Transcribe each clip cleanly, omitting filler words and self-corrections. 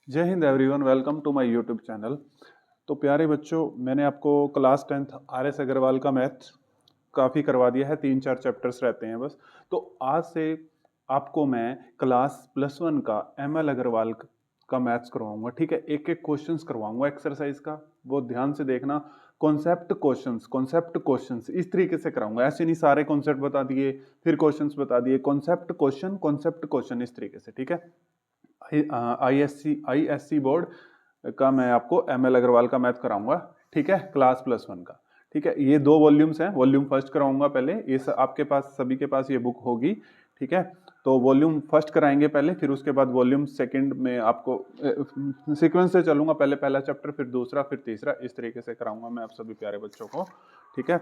जय हिंद everyone, welcome to my YouTube channel. तो प्यारे बच्चों, मैंने आपको क्लास 10th RS अग्रवाल का मैथ काफ़ी करवा दिया है। 3-4 चैप्टर्स रहते हैं बस। तो आज से आपको मैं क्लास +1 का ML अग्रवाल का मैथ्स करवाऊंगा। ठीक है, एक एक क्वेश्चंस करवाऊंगा एक्सरसाइज का, वो ध्यान से देखना। कॉन्सेप्ट क्वेश्चंस इस तरीके से कराऊंगा। ऐसे नहीं सारे कॉन्सेप्ट बता दिए फिर क्वेश्चंस बता दिए। कॉन्सेप्ट क्वेश्चन इस तरीके से। ठीक है, आईएससी बोर्ड का मैं आपको ML अग्रवाल का मैथ कराऊंगा। ठीक है, क्लास +1 का। ठीक है, ये 2 वॉल्यूम्स हैं। वॉल्यूम फर्स्ट कराऊंगा पहले। आपके पास सभी के पास ये बुक होगी। ठीक है, तो वॉल्यूम फर्स्ट कराएंगे पहले, फिर उसके बाद वॉल्यूम सेकंड में आपको सीक्वेंस से चलूंगा। पहले पहला चैप्टर, फिर दूसरा, फिर तीसरा, इस तरीके से कराऊंगा मैं आप सभी प्यारे बच्चों को। ठीक है,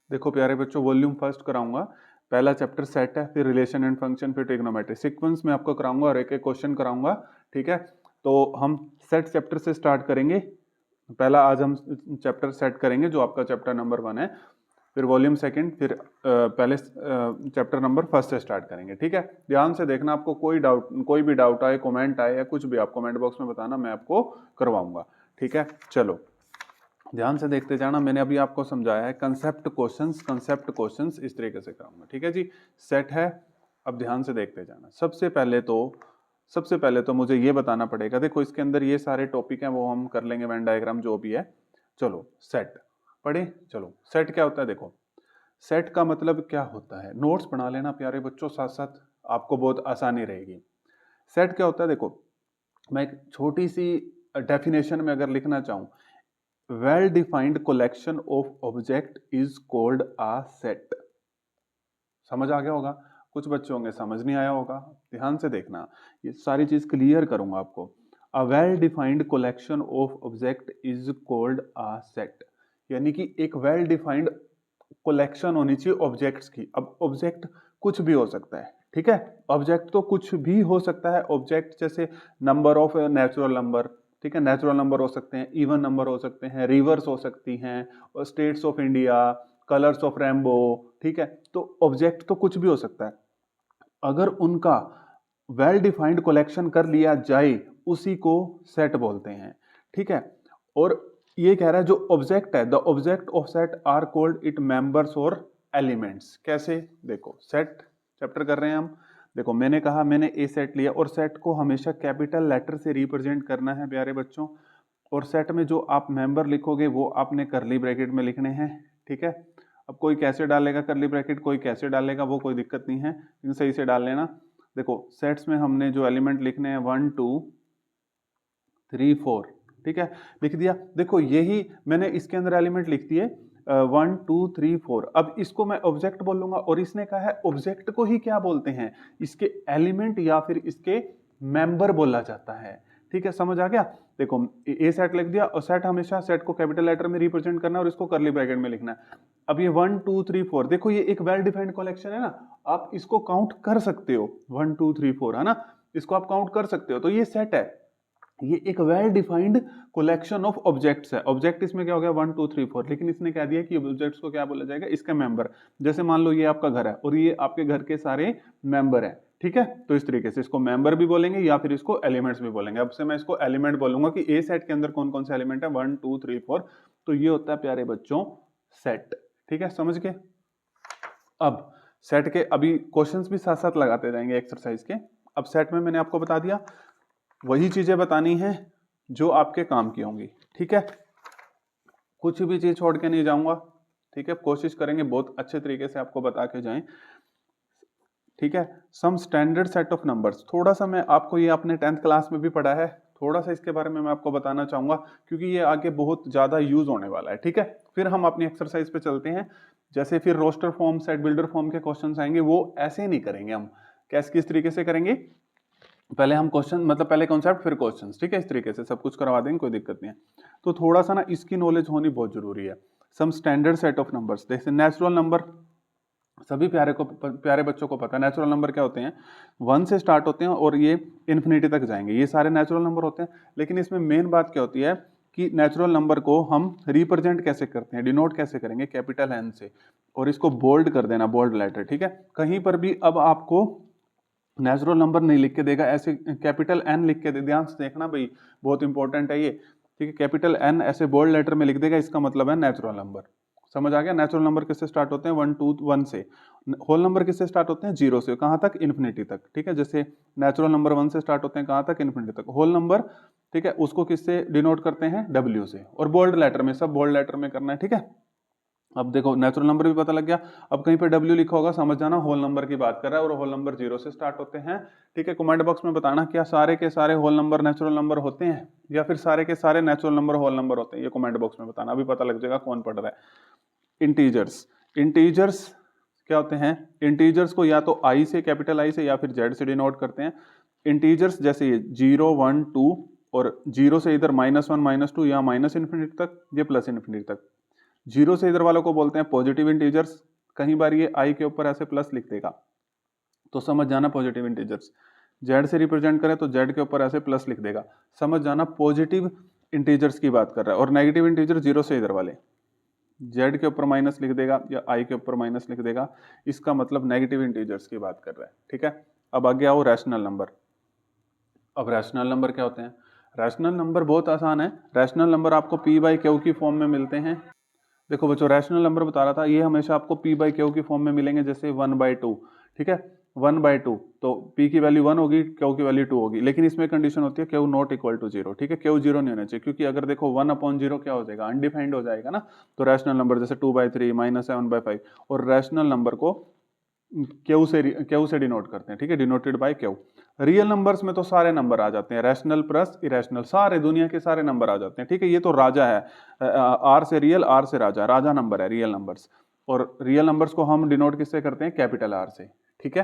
देखो प्यारे बच्चों, वॉल्यूम फर्स्ट कराऊंगा। पहला चैप्टर सेट है, फिर रिलेशन एंड फंक्शन, फिर ट्रिग्नोमेट्री। सीक्वेंस में आपको कराऊंगा और एक एक क्वेश्चन कराऊंगा। ठीक है, तो हम सेट चैप्टर से स्टार्ट करेंगे। पहला आज हम चैप्टर सेट करेंगे जो आपका चैप्टर नंबर 1 है। फिर वॉल्यूम सेकंड, फिर पहले चैप्टर नंबर फर्स्ट से स्टार्ट करेंगे। ठीक है, ध्यान से देखना। आपको कोई भी डाउट आए, कमेंट आए या कुछ भी, आप कमेंट बॉक्स में बताना, मैं आपको करवाऊंगा। ठीक है, चलो ध्यान से देखते जाना। मैंने अभी आपको समझाया है कंसेप्ट क्वेश्चंस इस तरीके से कराऊंगा। ठीक है जी, सेट है। अब ध्यान से देखते जाना। सबसे पहले तो मुझे ये बताना पड़ेगा। देखो इसके अंदर ये सारे टॉपिक हैं, वो हम कर लेंगे, वेन डायग्राम जो भी है। चलो सेट पढ़े। चलो सेट क्या होता है, देखो सेट का मतलब क्या होता है, नोट्स बना लेना प्यारे बच्चों, साथ साथ आपको बहुत आसानी रहेगी। सेट क्या होता है, देखो मैं एक छोटी सी डेफिनेशन में अगर लिखना चाहूं, well defined collection of object is called a set। समझ आ गया होगा। कुछ बच्चे होंगे समझ नहीं आया होगा, ध्यान से देखना, ये सारी चीज क्लियर करूंगा आपको। a well defined collection of object is called a set, यानी कि एक वेल डिफाइंड कलेक्शन होनी चाहिए ऑब्जेक्ट्स की। अब ऑब्जेक्ट कुछ भी हो सकता है। ठीक है, ऑब्जेक्ट तो कुछ भी हो सकता है। ऑब्जेक्ट जैसे नंबर ऑफ नेचुरल नंबर। ठीक है, नेचुरल नंबर हो सकते हैं, इवन नंबर हो सकते हैं, रिवर्स हो सकती हैं, और states of India, colours of rainbow. ठीक है, तो ऑब्जेक्ट तो कुछ भी हो सकता है। अगर उनका वेल डिफाइंड कलेक्शन कर लिया जाए, उसी को सेट बोलते हैं। ठीक है, और ये कह रहा है जो ऑब्जेक्ट है, the object of set are called it members और एलिमेंट्स। कैसे, देखो सेट चैप्टर कर रहे हैं हम। देखो मैंने कहा, मैंने ए सेट लिया, और सेट को हमेशा कैपिटल लेटर से रिप्रेजेंट करना है प्यारे बच्चों। और सेट में जो आप मेंबर लिखोगे वो आपने करली ब्रैकेट में लिखने हैं। ठीक है, अब कोई कैसे डालेगा करली ब्रैकेट, कोई कैसे डालेगा, वो कोई दिक्कत नहीं है, लेकिन सही से डाल लेना। देखो सेट्स में हमने जो एलिमेंट लिखने हैं 1 2 3 4। ठीक है, लिख दिया। देखो यही मैंने इसके अंदर एलिमेंट लिख दिए 1 2 3 4। अब इसको मैं ऑब्जेक्ट बोलूंगा, और इसने कहा है ऑब्जेक्ट को ही क्या बोलते हैं, इसके एलिमेंट या फिर इसके मेंबर बोला जाता है। ठीक है, समझ आ गया। देखो ए सेट लिख दिया, और सेट हमेशा सेट को कैपिटल लेटर में रिप्रेजेंट करना है, और इसको करली ब्रैकेट में लिखना है। अब ये 1 2 3 4, देखो ये एक वेल डिफाइंड कलेक्शन है ना, आप इसको काउंट कर सकते हो। 1 2 3 4 है ना, इसको आप काउंट कर सकते हो। तो ये सेट है, ये एक well defined collection of objects है। ऑब्जेक्ट इसमें क्या हो गया 1 2 3 4, लेकिन इसने कह दिया कि ऑब्जेक्ट्स को क्या बोला जाएगा, इसके मेंबर। जैसे मान लो ये आपका घर है, और ये आपके घर के सारे मेंबर हैं। ठीक है, तो इस तरीके से इसको मेंबर भी बोलेंगे या फिर इसको एलिमेंट्स भी बोलेंगे। अब से मैं इसको एलिमेंट बोलूंगा कि ए सेट के अंदर कौन कौन से एलिमेंट है, 1 2 3 4। तो ये होता है प्यारे बच्चों सेट। ठीक है, समझ के। अब सेट के अभी क्वेश्चंस भी साथ साथ लगाते जाएंगे एक्सरसाइज के। अब सेट में मैंने आपको बता दिया, वही चीजें बतानी है जो आपके काम की होंगी। ठीक है, कुछ भी चीज छोड़ के नहीं जाऊंगा। ठीक है, कोशिश करेंगे बहुत अच्छे तरीके से आपको बता के जाएं। ठीक है, some standard set of numbers, थोड़ा सा मैं आपको, ये आपने 10th क्लास में भी पढ़ा है, थोड़ा सा इसके बारे में मैं आपको बताना चाहूंगा, क्योंकि ये आगे बहुत ज्यादा यूज होने वाला है। ठीक है, फिर हम अपनी एक्सरसाइज पे चलते हैं। जैसे फिर roster form, set builder form के क्वेश्चन आएंगे, वो ऐसे नहीं करेंगे हम। कैसे, किस तरीके से करेंगे, पहले हम क्वेश्चन, मतलब पहले कॉन्सेप्ट फिर क्वेश्चंस। ठीक है, इस तरीके से सब कुछ करवा देंगे, कोई दिक्कत नहीं है। तो थोड़ा सा ना इसकी नॉलेज होनी बहुत जरूरी है। Some standard set of numbers, जैसे नेचुरल नंबर, सभी प्यारे बच्चों को पता है नेचुरल नंबर क्या होते हैं। 1 से स्टार्ट होते हैं और ये इन्फिनिटी तक जाएंगे, ये सारे नेचुरल नंबर होते हैं। लेकिन इसमें मेन बात क्या होती है कि नेचुरल नंबर को हम रिप्रेजेंट कैसे करते हैं, डिनोट कैसे करेंगे, कैपिटल एन से, और इसको बोल्ड कर देना, बोल्ड लेटर। ठीक है, कहीं पर भी अब आपको नेचुरल नंबर नहीं लिख के देगा, ऐसे कैपिटल एन लिख के दे, ध्यान से देखना भाई, बहुत इंपॉर्टेंट है ये, ठीक है। कैपिटल एन ऐसे बोल्ड लेटर में लिख देगा, इसका मतलब है नेचुरल नंबर। समझ आ गया? नेचुरल नंबर किससे स्टार्ट होते हैं? 1 2 1 से। होल नंबर किससे स्टार्ट होते हैं? 0 से। कहाँ तक? इन्फिनिटी तक, ठीक है। जैसे नेचुरल नंबर 1 से स्टार्ट होते हैं, कहाँ तक? इन्फिनिटी तक। होल नंबर, ठीक है, उसको किससे डिनोट करते हैं? W से। और बोल्ड लेटर में, सब बोल्ड लेटर में करना है, ठीक है। अब देखो नेचुरल नंबर भी पता लग गया। अब कहीं पे W लिखा होगा, समझ जाना होल नंबर की बात कर रहा है, और होल नंबर 0 से स्टार्ट होते हैं, ठीक है। कमेंट बॉक्स में बताना क्या सारे के सारे होल नंबर नेचुरल नंबर होते हैं, या फिर सारे के सारे नेचुरल नंबर होल नंबर होते हैं, ये कमेंट बॉक्स में बताना, अभी पता लग जाएगा कौन पढ़ रहा है। इंटीजर्स, इंटीजर्स क्या होते हैं? इंटीजर्स को या तो I से, कैपिटल I से, या फिर Z से डिनोट करते हैं। इंटीजर्स जैसे ये 0 1 2, और 0 से इधर -1 -2, या माइनस इन्फिनिटी तक, ये प्लस इन्फिनिटी तक। 0 से इधर वालों को बोलते हैं पॉजिटिव इंटीजर्स। कहीं बार ये I के ऊपर ऐसे प्लस लिख देगा, तो समझ जाना पॉजिटिव इंटीजर्स। Z से रिप्रेजेंट करें तो Z के ऊपर ऐसे प्लस लिख देगा, समझ जाना पॉजिटिव इंटीजर्स की बात कर रहा है। और नेगेटिव इंटीजर 0 से इधर वाले, Z के ऊपर माइनस लिख देगा या I के ऊपर माइनस लिख देगा, इसका मतलब नेगेटिव इंटीजर्स की बात कर रहा है, ठीक है। अब आगे आओ रैशनल नंबर। अब रैशनल नंबर क्या होते हैं? रैशनल नंबर बहुत आसान है। रैशनल नंबर आपको P/Q की फॉर्म में मिलते हैं। देखो बच्चों, रैशनल नंबर बता रहा था, ये हमेशा आपको P/Q की फॉर्म में मिलेंगे, जैसे 1/2, ठीक है। 1/2, तो P की वैल्यू 1 होगी, Q की वैल्यू 2 होगी, लेकिन इसमें कंडीशन होती है Q नॉट इक्वल टू 0, ठीक है। Q 0 नहीं होना चाहिए, क्योंकि अगर देखो 1/0 क्या हो जाएगा? अनडिफाइंड हो जाएगा ना। तो रैशनल नंबर जैसे 2/3 -7/5, और रैशनल नंबर को Q से डिनोट करते हैं, ठीक है, denoted by Q। Real numbers में तो सारे नंबर आ जाते हैं, रैशनल प्लस इरेशनल, सारे दुनिया के सारे नंबर आ जाते हैं, ठीक है। ये तो राजा है, R से रियल, R से राजा, राजा नंबर है रियल नंबर्स। और रियल नंबर्स को हम डिनोट किससे करते हैं? कैपिटल R से, ठीक है।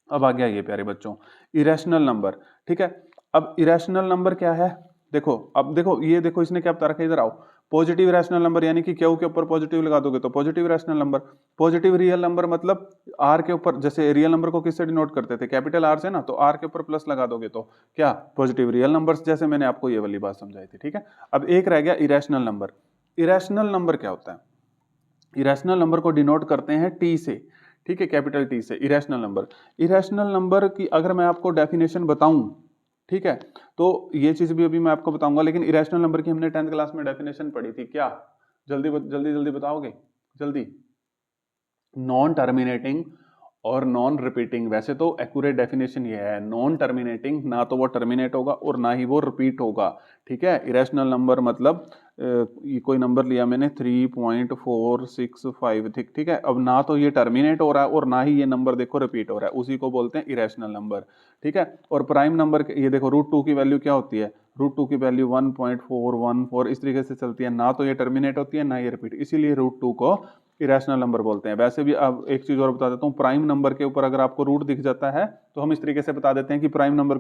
अब आ गया ये प्यारे बच्चों इरेशनल नंबर, ठीक है। अब इरेशनल नंबर क्या है? देखो, अब देखो, ये देखो इसने क्या बता रखा है, इधर आओ। पॉजिटिव रैशनल नंबर, यानी कि Q के ऊपर पॉजिटिव लगा दोगे तो positive rational number. Positive real number मतलब R के ऊपर, जैसे रियल नंबर को किससे डिनोट करते थे? कैपिटल R से ना, तो R के ऊपर प्लस लगा दोगे तो क्या? पॉजिटिव रियल नंबर्स, जैसे मैंने आपको ये वाली बात समझाई थी, ठीक है। अब एक रह गया इरेशनल नंबर। इरेशनल नंबर क्या होता है? इरेशनल नंबर को डिनोट करते हैं T से, ठीक है, कैपिटल T से। इरेशनल नंबर, इरेशनल नंबर की अगर मैं आपको डेफिनेशन बताऊं, ठीक है, तो ये चीज भी अभी मैं आपको बताऊंगा, लेकिन इरेशनल नंबर की हमने 10th क्लास में डेफिनेशन पढ़ी थी क्या? जल्दी जल्दी जल्दी बताओगे? जल्दी। नॉन टर्मिनेटिंग और नॉन रिपीटिंग। वैसे तो एक्यूरेट डेफिनेशन ये है, नॉन टर्मिनेटिंग, ना तो वो टर्मिनेट होगा और ना ही वो रिपीट होगा, ठीक है। इरेशनल नंबर मतलब ये कोई नंबर लिया मैंने 3.465, ठीक है। अब ना तो ये टर्मिनेट हो रहा है और ना ही ये नंबर देखो रिपीट हो रहा है, उसी को बोलते हैं इरेशनल नंबर, ठीक है। और प्राइम नंबर, ये देखो √2 की वैल्यू क्या होती है? √2 की वैल्यू 1.414, इस तरीके से चलती है, ना तो ये टर्मिनेट होती है ना ये रिपीट, इसीलिए √2 को इरेशनल नंबर बोलते हैं। वैसे भी अब एक चीज और बता देता हूँ, प्राइम नंबर के ऊपर अगर आपको रूट दिख जाता है तो हम इस तरीके से बता देते हैं कि प्राइम नंबर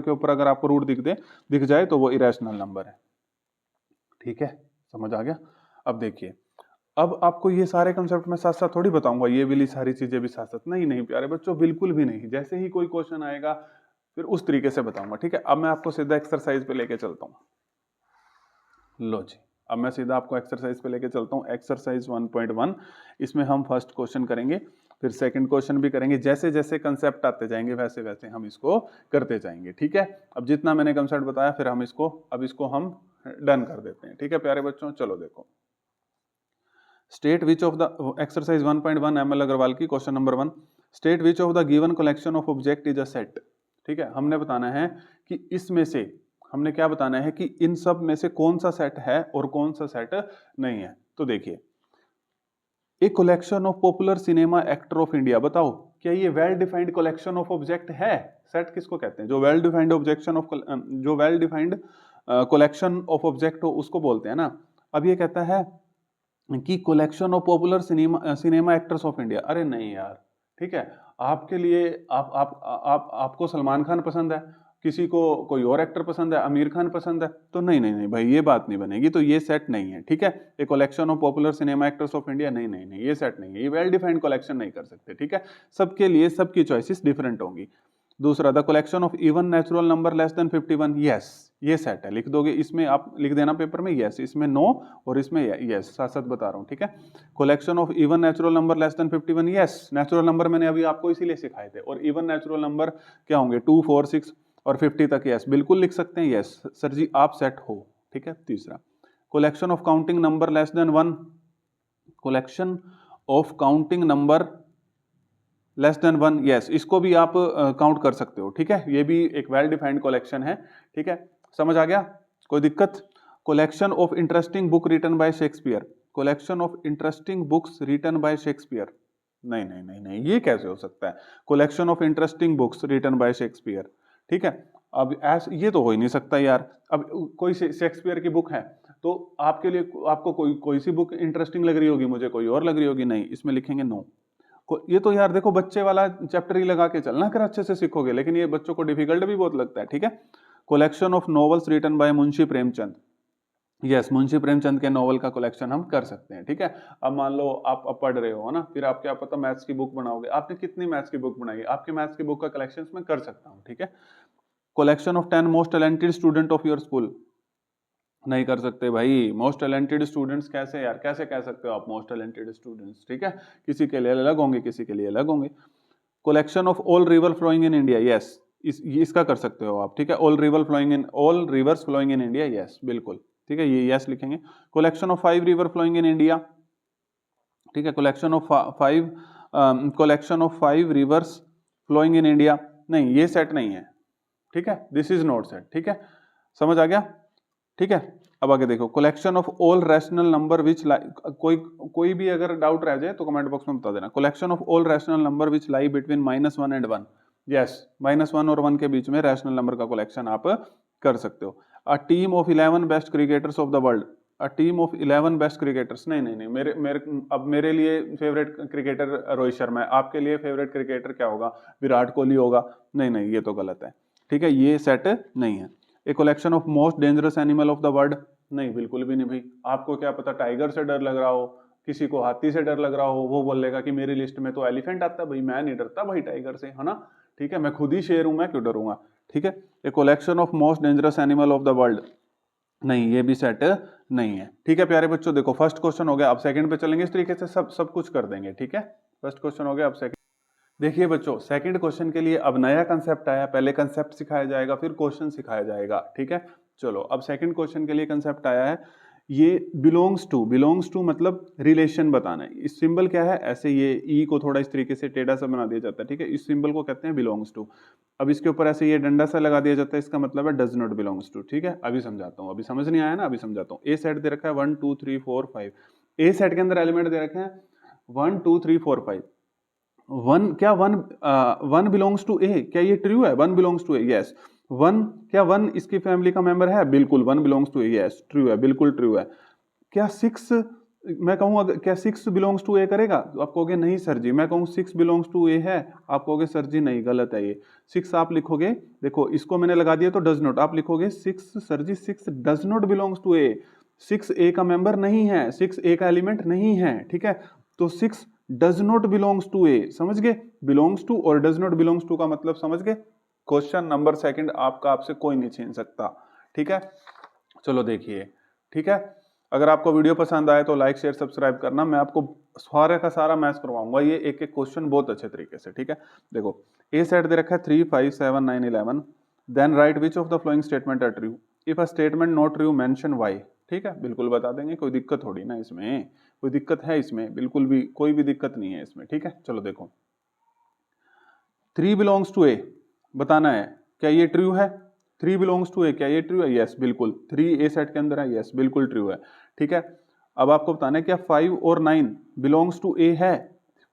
के ऊपर अगर आपको रूट दिख जाए तो वो इरेशनल नंबर है, ठीक है। समझ आ गया? अब देखिए, अब आपको ये सारे कंसेप्ट मैं साथ साथ थोड़ी बताऊंगा, ये वाली सारी चीजें भी साथ साथ, नहीं नहीं प्यारे बच्चों, बिल्कुल भी नहीं। जैसे ही कोई क्वेश्चन आएगा फिर उस तरीके से बताऊंगा, ठीक है। अब मैं आपको सीधा एक्सरसाइज पे लेके चलता हूँ। लो जी, अब मैं सीधा आपको एक्सरसाइज पे लेके चलता हूँ। एक्सरसाइज 1.1, इसमें हम फर्स्ट क्वेश्चन करेंगे, फिर सेकंड क्वेश्चन भी करेंगे। जैसे जैसे कंसेप्ट आते जाएंगे वैसे वैसे हम इसको करते जाएंगे, ठीक है। अब जितना मैंने कंसेप्ट बताया, फिर हम इसको हम डन कर देते हैं, ठीक है प्यारे बच्चों। चलो देखो, state which of the exercise 1.1 ML Agarwal की question number 1, state which of the given collection of object is a set, ठीक है। हमने बताना है कि इसमें से, हमने क्या बताना है कि इन सब में से कौन सा सेट है और कौन सा सेट नहीं है। तो देखिए, एक collection of popular cinema actor of India, बताओ क्या ये well defined collection of object है? सेट किसको कहते हैं? जो वेल डिफाइंड ऑब्जेक्शन ऑफ, जो well defined collection of object हो उसको बोलते हैं ना। अब ये कहता है कि collection of popular cinema actors of India, अरे नहीं यार, ठीक है। आपके लिए आपको सलमान खान पसंद है, किसी को कोई और एक्टर पसंद है, आमिर खान पसंद है, तो नहीं नहीं नहीं भाई, ये बात नहीं बनेगी, तो ये सेट नहीं है, ठीक है। ये collection of popular cinema actors of India, नहीं नहीं नहीं, ये सेट नहीं है, ये वेल डिफाइंड कलेक्शन नहीं कर सकते, ठीक है। सबके लिए सबकी चॉइसेस डिफरेंट होंगी। दूसरा the collection of even natural number less than 51, yes ये सेट है, लिख दोगे इसमें, आप लिख देना पेपर में यस, इसमें नो और इसमें यस, साथ साथ बता रहा हूँ, ठीक है। Collection of even natural number less than 51, yes natural number मैंने अभी आपको इसीलिए सिखाए थे, और इवन नेचुरल नंबर क्या होंगे 2, 4, 6 और 50 तक, यस बिल्कुल लिख सकते हैं, यस सर जी आप सेट हो, ठीक है। तीसरा collection of counting number less than 1, collection of counting number less than 1, yes इसको भी आप काउंट कर सकते हो, ठीक है, ये भी एक वेल डिफाइंड कलेक्शन है, ठीक है, समझ आ गया, कोई दिक्कत। Collection of interesting book written by Shakespeare, collection of interesting books written by Shakespeare, नहीं नहीं नहीं नहीं ये कैसे हो सकता है, collection of interesting books written by Shakespeare, ठीक है। अब ऐसे ये तो हो ही नहीं सकता यार, अब कोई शेक्सपियर की बुक है तो आपके लिए आपको कोई सी बुक इंटरेस्टिंग लग रही होगी, मुझे कोई और लग रही होगी, नहीं इसमें लिखेंगे नो। ये तो यार देखो बच्चे वाला चैप्टर ही लगा के चलना, कर अच्छे से सीखोगे, लेकिन ये बच्चों को डिफिकल्ट भी बहुत लगता है, ठीक है। Collection of novels written by Munshi Premchand, yes Munshi Premchand के नॉवल का कलेक्शन हम कर सकते हैं, ठीक है। अब मान लो आप अब पढ़ रहे हो ना, फिर आप क्या पता मैथ्स की बुक बनाओगे, आपने कितनी मैथ्स की बुक बनाई, आपकी मैथ्स की बुक का कलेक्शन मैं कर सकता हूँ, ठीक है। Collection of 10 most talented student of your school, नहीं कर सकते भाई, मोस्ट टैलेंटेड स्टूडेंट्स कैसे यार, कैसे कह सकते हो आप मोस्ट टैलेंटेड स्टूडेंट्स, ठीक है, किसी के लिए अलग होंगे, किसी के लिए अलग होंगे। Collection of all river flowing in India, yes इसका कर सकते हो आप, ठीक है, all rivers flowing in India, yes बिल्कुल, ठीक है, ये यस लिखेंगे। Collection of 5 river flowing in India, ठीक है, collection of 5 rivers flowing in India, नहीं ये सेट नहीं है, ठीक है, दिस इज नॉट सेट, ठीक है, समझ आ गया, ठीक है। अब आगे देखो, collection of all rational number which कोई भी अगर डाउट रह जाए तो कमेंट बॉक्स में बता देना। Collection of all rational number which lie between -1 and 1, yes -1 और 1 के बीच में रैशनल नंबर का कलेक्शन आप कर सकते हो। A team of 11 best cricketers of the world, a team of 11 best cricketers, नहीं नहीं नहीं मेरे लिए फेवरेट क्रिकेटर रोहित शर्मा है, आपके लिए फेवरेट क्रिकेटर क्या होगा, विराट कोहली होगा, नहीं नहीं ये तो गलत है, ठीक है, ये सेट नहीं है। A collection of most dangerous animal of the world, नहीं बिल्कुल भी नहीं भाई, आपको क्या पता टाइगर से डर लग रहा हो, किसी को हाथी से डर लग रहा हो, वो बोलेगा कि मेरी लिस्ट में तो एलिफेंट आता है, भाई मैं नहीं डरता भाई टाइगर से, है ना, ठीक है, मैं खुद ही शेर हूं, मैं क्यों डरूंगा, ठीक है। A collection of most dangerous animal of the world, नहीं ये भी सेट नहीं है, ठीक है प्यारे बच्चों। देखो फर्स्ट क्वेश्चन हो गया, अब सेकंड पे चलेंगे, इस तरीके से सब कुछ कर देंगे, ठीक है, फर्स्ट क्वेश्चन हो गया, अब सेकंड देखिए बच्चों, सेकंड क्वेश्चन के लिए अब नया कंसेप्ट आया, पहले कंसेप्ट सिखाया जाएगा फिर क्वेश्चन सिखाया जाएगा, ठीक है। चलो अब सेकंड क्वेश्चन के लिए कंसेप्ट आया है, ये बिलोंग्स टू मतलब रिलेशन बताना है। इस सिंबल क्या है, ऐसे ये ई को थोड़ा इस तरीके से टेढ़ा सा बना दिया जाता है, ठीक है, इस सिंबल को कहते हैं बिलोंग्स टू। अब इसके ऊपर ऐसे ये डंडा सा लगा दिया जाता है, इसका मतलब है डज नॉट बिलोंग्स टू, ठीक है। अभी समझाता हूँ, अभी समझ नहीं आया ना, अभी समझाता हूँ। ए सेट दे रखा है 1 2 3 4 5, ए सेट के अंदर एलिमेंट दे रखे हैं 1 2 3 4 5, वन बिलोंग्स टू ए, क्या ये ट्रू है, 1 बिलोंग्स टू ए, यस। क्या 1 इसकी फैमिली का मेंबर है, बिल्कुल 1 belongs to A, yes true है, बिल्कुल ट्रू है। क्या 6 मैं कहूँ क्या 6 बिलोंग्स टू ए करेगा, तो आप कहोगे नहीं सर जी, मैं कहूँ 6 बिलोंग्स टू ए है, आप कहोगे सर जी नहीं गलत है ये 6, आप लिखोगे, देखो इसको मैंने लगा दिया तो डज नॉट, आप लिखोगे 6 sir ji 6 does not belongs to A, 6 A का मेंबर नहीं है, 6 ए का एलिमेंट नहीं है, ठीक है, तो 6 डज नॉट बिलोंग्स टू ए, समझ गए, बिलोंग्स टू और डज नॉट बिलोंग्स टू का मतलब समझ गए। क्वेश्चन नंबर सेकंड आपका आपसे कोई नहीं छीन सकता, ठीक है। चलो देखिए, ठीक है, अगर आपको वीडियो पसंद आए तो लाइक शेयर सब्सक्राइब करना, मैं आपको सारे का सारा मैथ्स करवाऊंगा, ये एक एक क्वेश्चन बहुत अच्छे तरीके से, ठीक है। देखो ए सेट दे रखा है 3 5 7 9 11, then write which of the following statement are true, if a statement not true mention why, ठीक है, बिल्कुल बता देंगे, कोई दिक्कत थोड़ी ना इसमें, कोई दिक्कत है इसमें, बिल्कुल भी कोई भी दिक्कत नहीं है इसमें, ठीक है। चलो देखो 3 बिलोंग्स टू ए बताना है, क्या ये ट्रू है, 3 बिलोंग्स टू ए, क्या ये ट्रू है, यस बिल्कुल, 3 ए सेट के अंदर है, यस बिल्कुल ट्रू है, ठीक है। अब आपको बताना है क्या 5 और 9 बिलोंग्स टू ए है,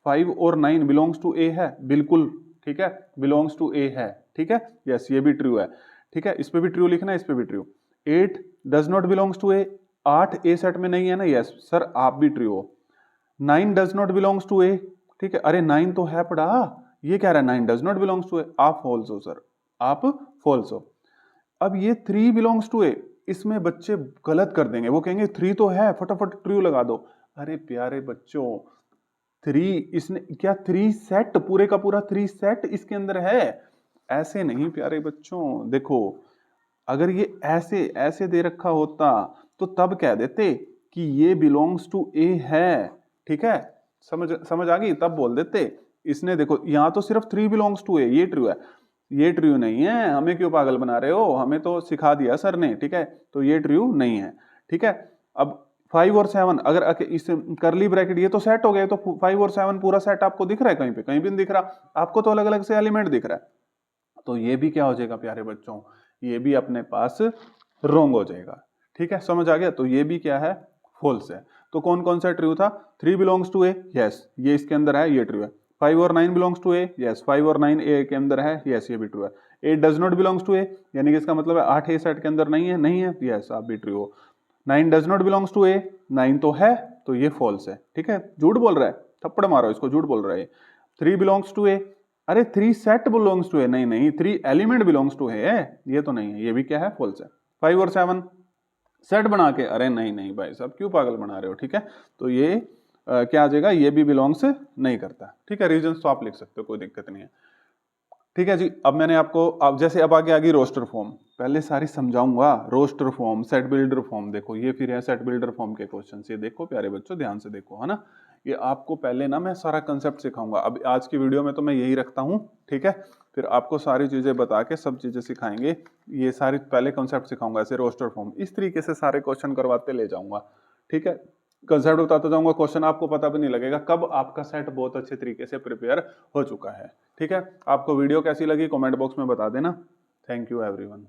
5 और 9 बिलोंग्स टू ए है, बिल्कुल, ठीक है, बिलोंग्स टू ए है, ठीक है, यस ये भी ट्रू है, ठीक है, इस पे भी ट्रू लिखना है, इस पे भी true. 8 does not belongs to A, 8 A set में नहीं है ना, यस सर आप भी ट्रू हो। 9 डज नॉट बिलोंग्स टू ए, ठीक है, अरे 9 तो है पड़ा, ये कह रहा है 9 डज नॉट बिलोंग्स टू ए, आप फॉल्स हो सर, आप फॉल्स हो। अब ये 3 बिलोंग्स टू ए, इसमें बच्चे गलत कर देंगे, वो कहेंगे 3 तो है, फटाफट ट्रू लगा दो। अरे प्यारे बच्चों 3 इसने क्या 3 सेट पूरे का पूरा 3 सेट इसके अंदर है, ऐसे नहीं प्यारे बच्चों, देखो अगर ये ऐसे ऐसे दे रखा होता तो तब कह देते कि ये बिलोंग्स टू ए है, ठीक है, समझ समझ आ गई, तब बोल देते। इसने देखो यहाँ तो सिर्फ 3 बिलोंग्स टू ए, ये ट्रू है, ये ट्रू नहीं है, हमें क्यों पागल बना रहे हो, हमें तो सिखा दिया सर ने, ठीक है, तो ये ट्रू नहीं है, ठीक है। अब 5 और 7 अगर इस करली ब्रैकेट ये तो सेट हो गए, तो 5 और 7 पूरा सेट आपको दिख रहा है कहीं पे, कहीं भी नहीं दिख रहा आपको, तो अलग अलग से एलिमेंट दिख रहा है, तो ये भी क्या हो जाएगा प्यारे बच्चों, ये भी अपने पास रोंग हो जाएगा, ठीक है, समझ आ गया। तो ये भी क्या है, फॉल्स है। तो कौन कौन सा ट्रू था, 3 बिलोंग्स टू ए, यस ये इसके अंदर है, ये ट्रू है। 5 और 9 बिलोंग्स टू ए, यस 5 और 9 ए के अंदर है, यस ये भी ट्रू है। 8 डज नॉट बिलोंग्स टू ए, यानी कि इसका मतलब है 8 ए सेट के अंदर नहीं है, नहीं है, यस आप भी ट्रू हो। 9 डज नॉट बिलोंग्स टू ए, 9 तो है, तो ये फॉल्स है, ठीक है, झूठ बोल रहा है, थप्पड़ मारो इसको, झूठ बोल रहा है। 3 बिलोंग्स टू ए, अरे 3 सेट बिलोंग्स टू है, नहीं नहीं 3 एलिमेंट बिलोंग्स टू है, ये तो नहीं है, ये भी क्या है, फॉल्स है। 5 और 7 सेट बना के, अरे नहीं नहीं भाई साहब क्यों पागल बना रहे हो, ठीक है, तो ये क्या आ जाएगा, ये भी बिलोंग्स नहीं करता, ठीक है। रीजन तो आप लिख सकते हो, कोई दिक्कत नहीं है, ठीक है जी। अब मैंने आपको, अब जैसे अब आगे आ गई रोस्टर फॉर्म, पहले सारी समझाऊंगा, roster form, set builder form, देखो ये फिर है सेट बिल्डर फॉर्म के क्वेश्चन, ये देखो प्यारे बच्चों ध्यान से देखो, है ना, ये आपको पहले ना मैं सारा कंसेप्ट सिखाऊंगा, अब आज की वीडियो में तो मैं यही रखता हूँ, ठीक है, फिर आपको सारी चीजें बता के सब चीजें सिखाएंगे, ये सारी पहले कंसेप्ट सिखाऊंगा, ऐसे रोस्टर फॉर्म, इस तरीके से सारे क्वेश्चन करवाते ले जाऊंगा, ठीक है, कंसेप्ट बताता जाऊंगा, क्वेश्चन आपको पता भी नहीं लगेगा कब आपका सेट बहुत अच्छे तरीके से प्रिपेयर हो चुका है, ठीक है। आपको वीडियो कैसी लगी कमेंट बॉक्स में बता देना। Thank you everyone.